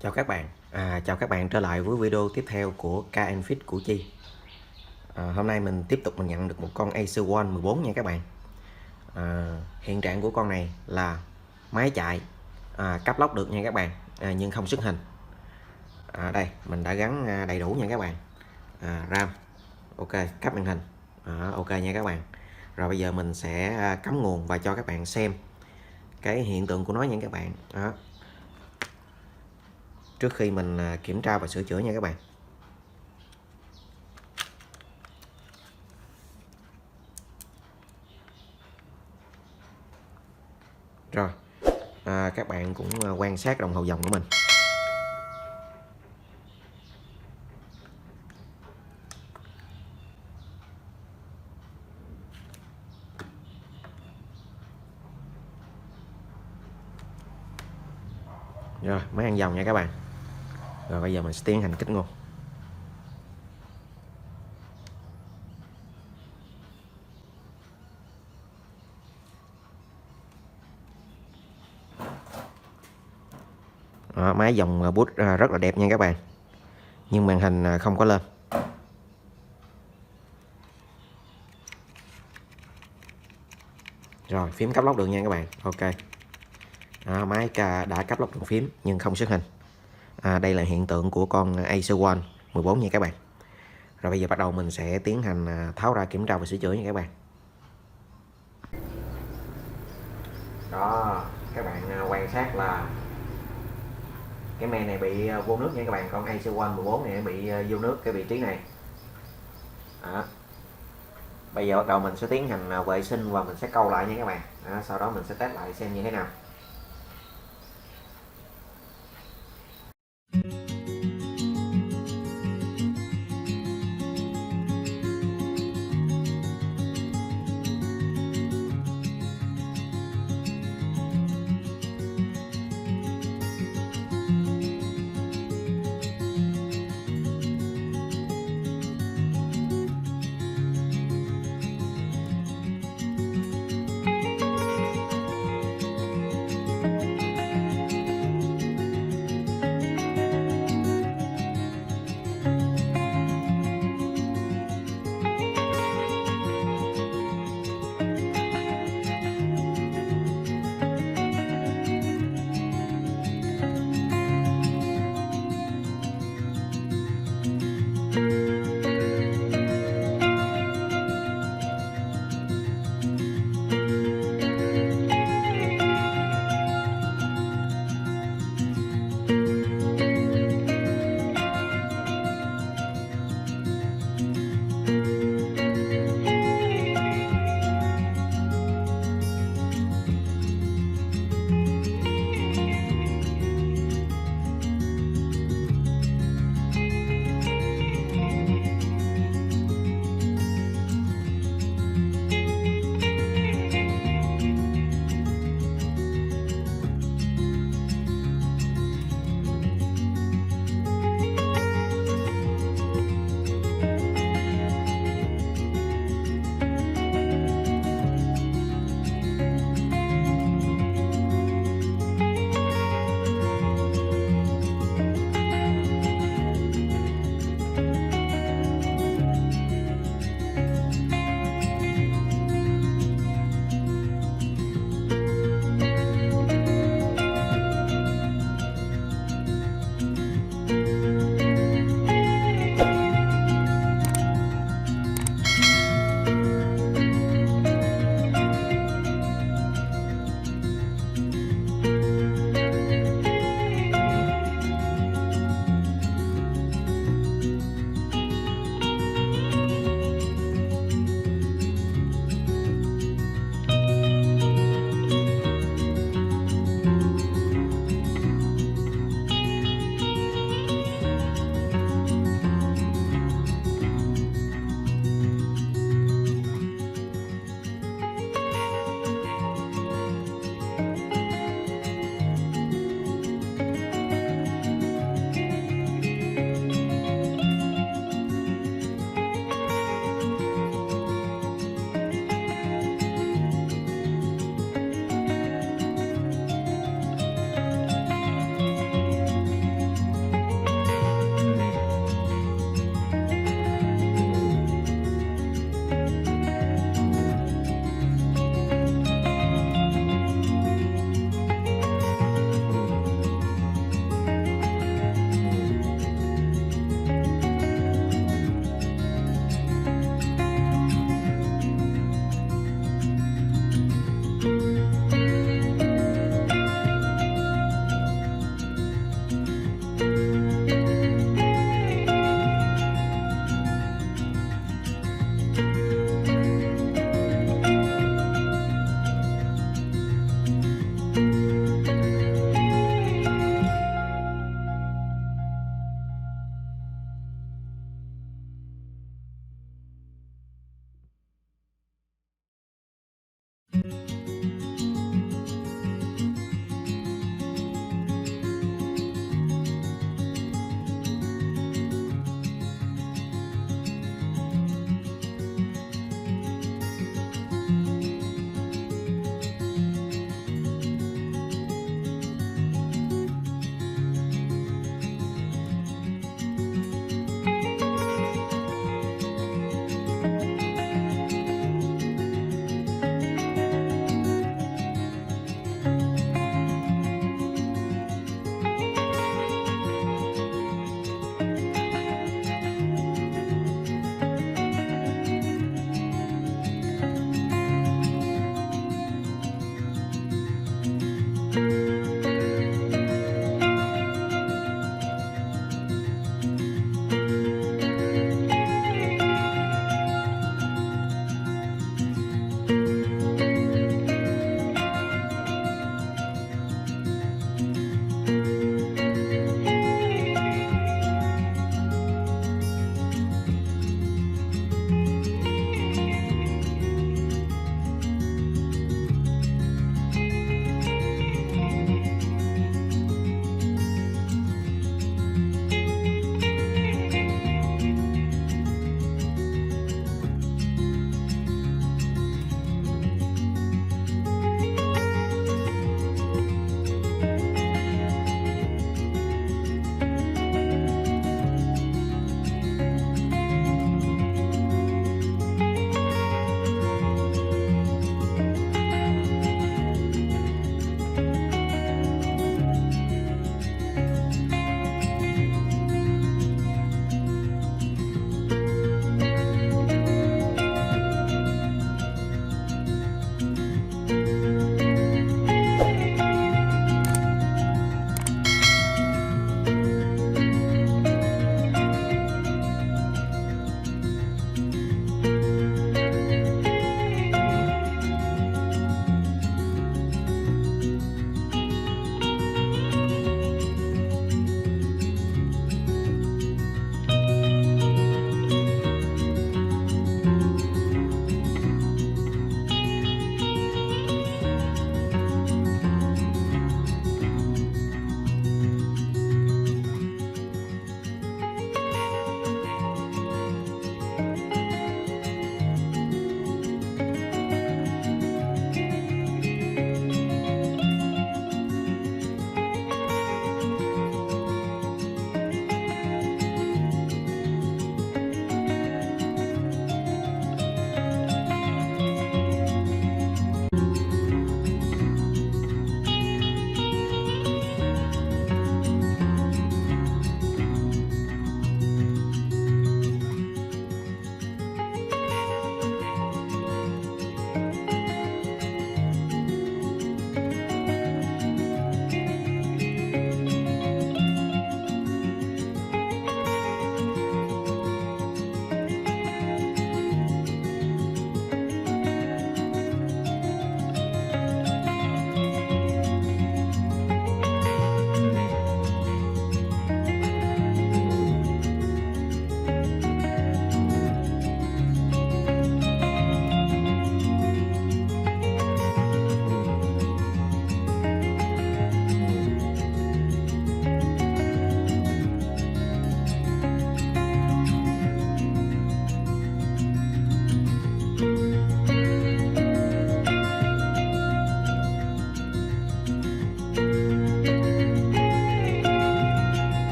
Chào các bạn trở lại với video tiếp theo của KNFit Củ Chi. Hôm nay mình tiếp tục nhận được một con Acer One 14 nha các bạn. Hiện trạng của con này là máy chạy, cáp lóc được nha các bạn, nhưng không xuất hình. Đây mình đã gắn đầy đủ nha các bạn. RAM ok, cáp màn hình ok nha các bạn. Rồi bây giờ mình sẽ cắm nguồn và cho các bạn xem cái hiện tượng của nó nha các bạn. Trước khi mình kiểm tra và sửa chữa nha các bạn. Rồi các bạn cũng quan sát đồng hồ dòng của mình. Rồi máy ăn dòng nha các bạn. Rồi bây giờ mình sẽ tiến hành kích nguồn. Máy dòng bút rất là đẹp nha các bạn, nhưng màn hình không có lên. Rồi phím cáp lóc được nha các bạn. Ok, máy đã cáp lóc được phím nhưng không xuất hình. Đây là hiện tượng của con Acer One 14 nha các bạn. Rồi bây giờ bắt đầu mình sẽ tiến hành tháo ra kiểm tra và sửa chữa nha các bạn. Đó, các bạn quan sát là cái men này bị vô nước nha các bạn. Con Acer One 14 này bị vô nước cái vị trí này. Bây giờ bắt đầu mình sẽ tiến hành vệ sinh và mình sẽ câu lại nha các bạn. Sau đó mình sẽ test lại xem như thế nào.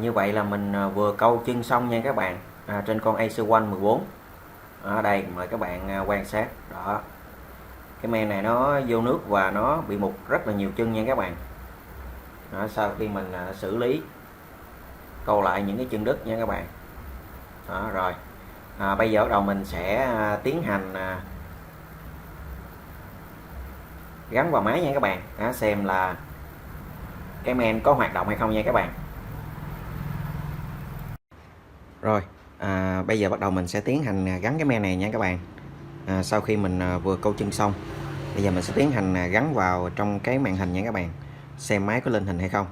Như vậy là mình vừa câu chân xong nha các bạn, trên con Acer One 14. Ở đây mời các bạn quan sát đó, cái men này nó vô nước và nó bị mục rất là nhiều chân nha các bạn. Đó, sau khi mình xử lý câu lại những cái chân đứt nha các bạn. Đó, rồi bây giờ bắt đầu mình sẽ tiến hành gắn vào máy nha các bạn. Đó, xem là cái men có hoạt động hay không nha các bạn. Rồi bây giờ bắt đầu mình sẽ tiến hành gắn cái men này nha các bạn. Sau khi mình vừa câu chân xong, bây giờ mình sẽ tiến hành gắn vào trong cái màn hình nha các bạn, xem máy có lên hình hay không.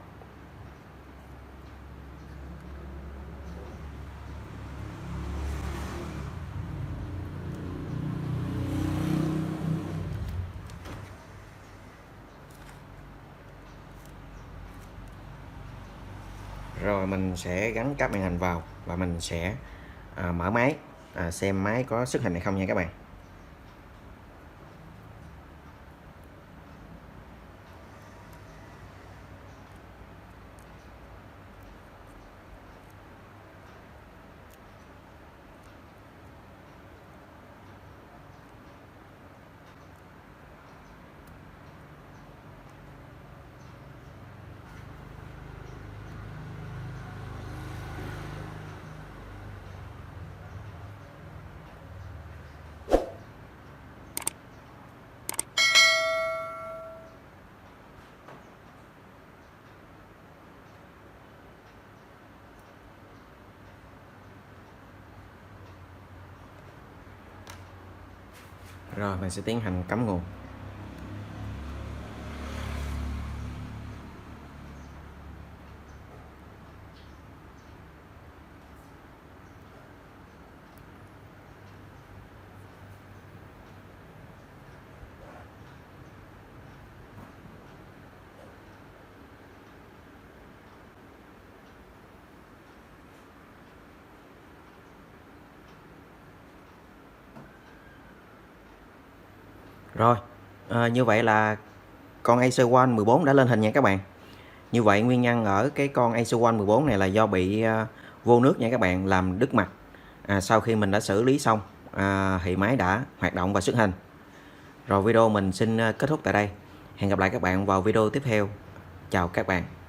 Rồi mình sẽ gắn các màn hình vào và mình sẽ mở máy, xem máy có xuất hình hay không nha các bạn. Rồi mình sẽ tiến hành cắm nguồn. Rồi như vậy là con Acer One 14 đã lên hình nha các bạn. Như vậy nguyên nhân ở cái con Acer One 14 này là do bị vô nước nha các bạn, làm đứt mặt. Sau khi mình đã xử lý xong thì máy đã hoạt động và xuất hình. Rồi video mình xin kết thúc tại đây. Hẹn gặp lại các bạn vào video tiếp theo. Chào các bạn.